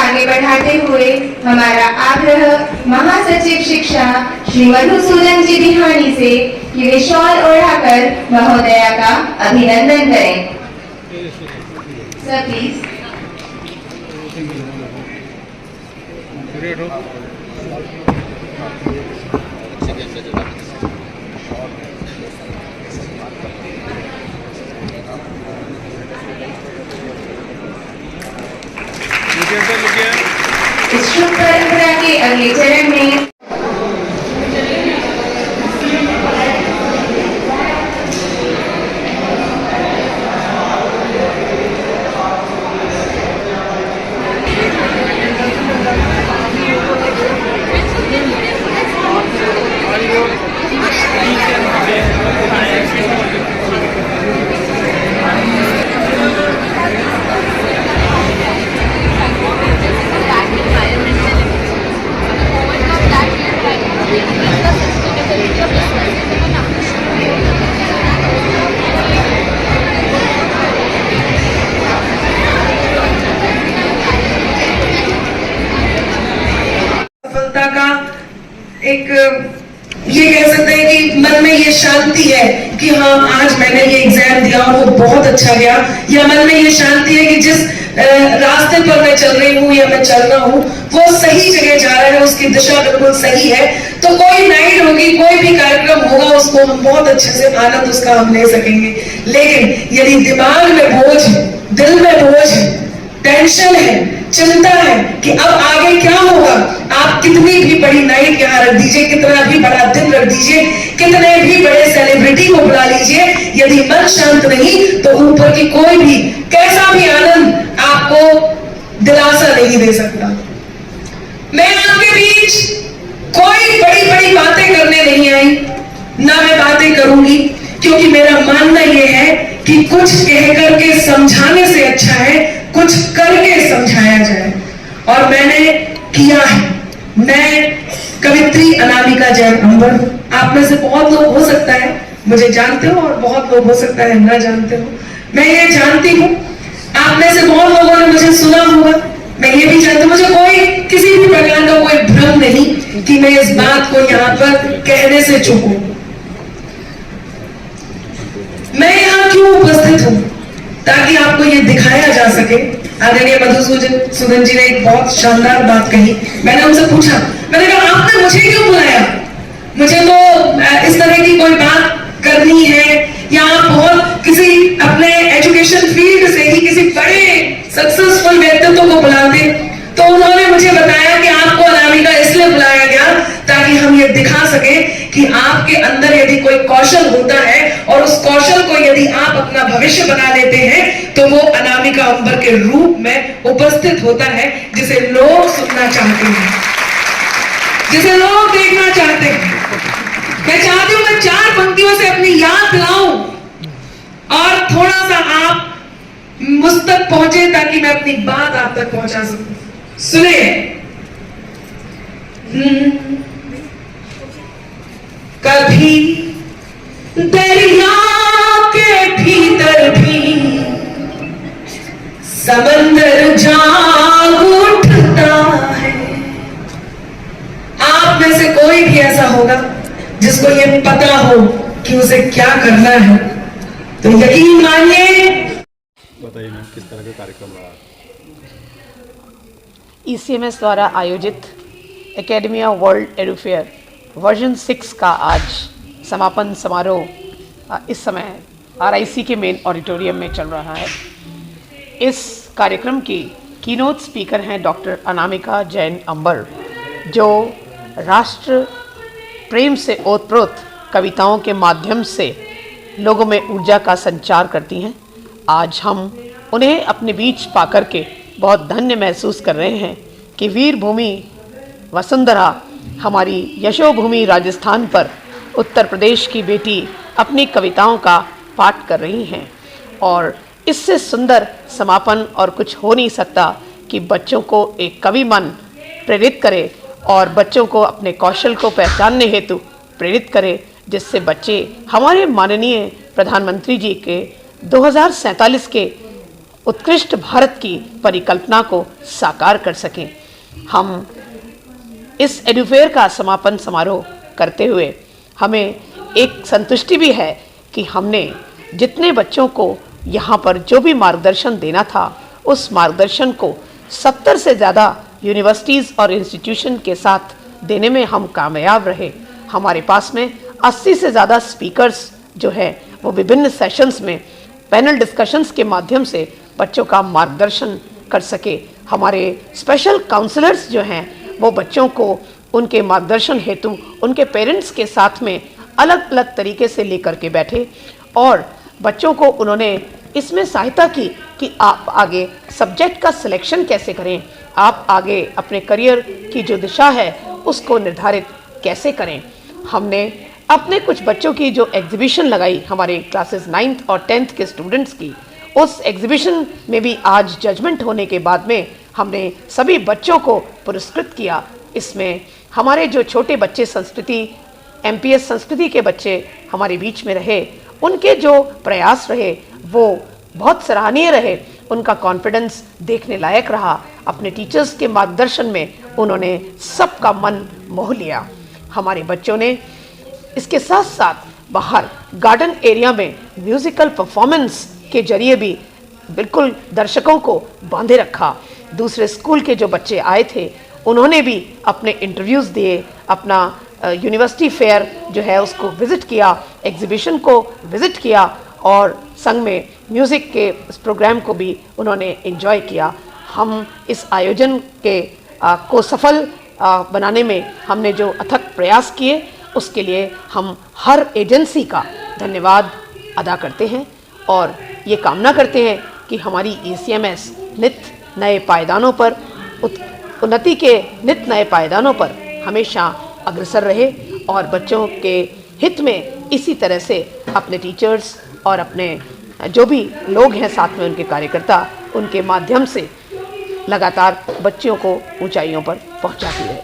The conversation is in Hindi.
आगे बढ़ाते हुए हमारा आग्रह महासचिव शिक्षा श्री मधुसूदन जी बिहानी से कि वे शॉल ओढ़ाकर महोदया का अभिनंदन करें। Sir please. इस शुभ परंपरा के अगले चरण में एक ये कह सकते हैं कि मन में ये शांति है कि हाँ आज मैंने ये एग्जाम दिया और वो बहुत अच्छा गया, या मन में ये शांति है कि जिस रास्ते पर मैं चल रही हूँ या मैं चल रहा हूँ वो सही जगह जा रहा है, उसकी दिशा बिल्कुल सही है। तो कोई नाइट होगी, कोई भी कार्यक्रम होगा, उसको हम बहुत अच्छे से आनंद उसका हम ले सकेंगे। लेकिन यदि दिमाग में बोझ है, दिल में बोझ है, टेंशन है, चिंता है कि अब आगे क्या होगा, आप कितनी भी बड़ी नाइट यहाँ रख दीजिए, कितना भी बड़ा दिन रख दीजिए, कितने भी बड़े सेलिब्रिटी को बुला लीजिए, यदि मन शांत नहीं तो ऊपर की कोई भी कैसा भी आनंद आपको दिलासा नहीं दे सकता। मैं आपके बीच कोई बड़ी बड़ी बातें करने नहीं आई, ना मैं बातें करूंगी, क्योंकि मेरा मानना यह है कि कुछ कहकर के समझाने से अच्छा है कुछ करके समझाया जाए, और मैंने किया है। मैं कवित्री अनामिका जैन अंबर, आप में से बहुत लोग हो सकता है मुझे जानते हो और बहुत लोग हो सकता है ना जानते हो। मैं ये जानती हूँ, आप में से बहुत लोगों ने मुझे सुना होगा, मैं ये भी जानती हूँ, मुझे कोई किसी भी प्रकार का कोई भ्रम नहीं कि मैं इस बात को यहाँ पर कहने से चूकूं। मैं यहाँ क्यों उपस्थित हूँ, ताकि आपको ये दिखाया जा सके। आदरणीय मधुसूदन जी ने एक बहुत शानदार बात कही। मैंने उनसे पूछा, मैंने कहा आपने मुझे क्यों बुलाया, मुझे तो इस तरह की कोई बात करनी है, या आप बहुत किसी अपने एजुकेशन फील्ड से ही किसी बड़े सक्सेसफुल व्यक्तित्व को बुलाते। तो उन्होंने मुझे बताया कि आपको अनामिका इसलिए बुलाया गया ताकि हम ये दिखा सके कि आपके अंदर यदि कोई कौशल होता है और उस कौशल को यदि आप अपना भविष्य बना लेते हैं तो वो अनामिका अंबर के रूप में उपस्थित होता है, जिसे लोग सुनना चाहते हैं, जिसे लोग देखना चाहते हैं। मैं चाहती हूं मैं 4 पंक्तियों से अपनी याद दिलाऊं और थोड़ा सा आप मुझ तक पहुंचे ताकि मैं अपनी बात आप तक पहुंचा सकूं। सुनिए, कभी दरिया के भीतर भी समंदर जाग उठता है। आप में से कोई भी ऐसा होगा जिसको ये पता हो कि उसे क्या करना है, तो यकीन मानिए। बताइए मैम, किस तरह का कार्यक्रम रहा? ECMS द्वारा आयोजित एकेडमिया वर्ल्ड एडुफेयर वर्जन 6 का आज समापन समारोह इस समय RIC के मेन ऑडिटोरियम में चल रहा है। इस कार्यक्रम की कीनोट स्पीकर हैं डॉक्टर अनामिका जैन अंबर, जो राष्ट्र प्रेम से ओतप्रोत कविताओं के माध्यम से लोगों में ऊर्जा का संचार करती हैं। आज हम उन्हें अपने बीच पाकर के बहुत धन्य महसूस कर रहे हैं कि वीर भूमि वसुंधरा हमारी यशोभूमि राजस्थान पर उत्तर प्रदेश की बेटी अपनी कविताओं का पाठ कर रही हैं। और इससे सुंदर समापन और कुछ हो नहीं सकता कि बच्चों को एक कवि मन प्रेरित करे और बच्चों को अपने कौशल को पहचानने हेतु प्रेरित करे, जिससे बच्चे हमारे माननीय प्रधानमंत्री जी के 2047 के उत्कृष्ट भारत की परिकल्पना को साकार कर सकें। हम इस एडुफेयर का समापन समारोह करते हुए हमें एक संतुष्टि भी है कि हमने जितने बच्चों को यहाँ पर जो भी मार्गदर्शन देना था, उस मार्गदर्शन को 70 से ज़्यादा यूनिवर्सिटीज़ और इंस्टीट्यूशन के साथ देने में हम कामयाब रहे। हमारे पास में 80 से ज़्यादा स्पीकर्स जो है वो विभिन्न सेशंस में पैनल डिस्कशंस के माध्यम से बच्चों का मार्गदर्शन कर सके। हमारे स्पेशल काउंसलर्स जो हैं वो बच्चों को उनके मार्गदर्शन हेतु उनके पेरेंट्स के साथ में अलग अलग तरीके से लेकर के बैठे और बच्चों को उन्होंने इसमें सहायता की कि आप आगे सब्जेक्ट का सिलेक्शन कैसे करें, आप आगे अपने करियर की जो दिशा है उसको निर्धारित कैसे करें। हमने अपने कुछ बच्चों की जो एग्जीबिशन लगाई हमारे क्लासेस 9th और 10th के स्टूडेंट्स की, उस एग्जीबिशन में भी आज जजमेंट होने के बाद में हमने सभी बच्चों को पुरस्कृत किया। इसमें हमारे जो छोटे बच्चे संस्कृति MPS संस्कृति के बच्चे हमारे बीच में रहे, उनके जो प्रयास रहे वो बहुत सराहनीय रहे। उनका कॉन्फिडेंस देखने लायक रहा। अपने टीचर्स के मार्गदर्शन में उन्होंने सबका मन मोह लिया। हमारे बच्चों ने इसके साथ साथ बाहर गार्डन एरिया में म्यूजिकल परफॉर्मेंस के जरिए भी बिल्कुल दर्शकों को बांधे रखा। दूसरे स्कूल के जो बच्चे आए थे उन्होंने भी अपने इंटरव्यूज़ दिए, अपना यूनिवर्सिटी फेयर जो है उसको विज़िट किया, एग्जीबिशन को विज़िट किया और संग में म्यूज़िक के इस प्रोग्राम को भी उन्होंने एंजॉय किया। हम इस आयोजन के को सफल बनाने में हमने जो अथक प्रयास किए उसके लिए हम हर एजेंसी का धन्यवाद अदा करते हैं और ये कामना करते हैं कि हमारी ECMS नित नए पायदानों पर उन्नति के नित नए पायदानों पर हमेशा अग्रसर रहे और बच्चों के हित में इसी तरह से अपने टीचर्स और अपने जो भी लोग हैं साथ में उनके कार्यकर्ता, उनके माध्यम से लगातार बच्चों को ऊंचाइयों पर पहुंचाती रहे।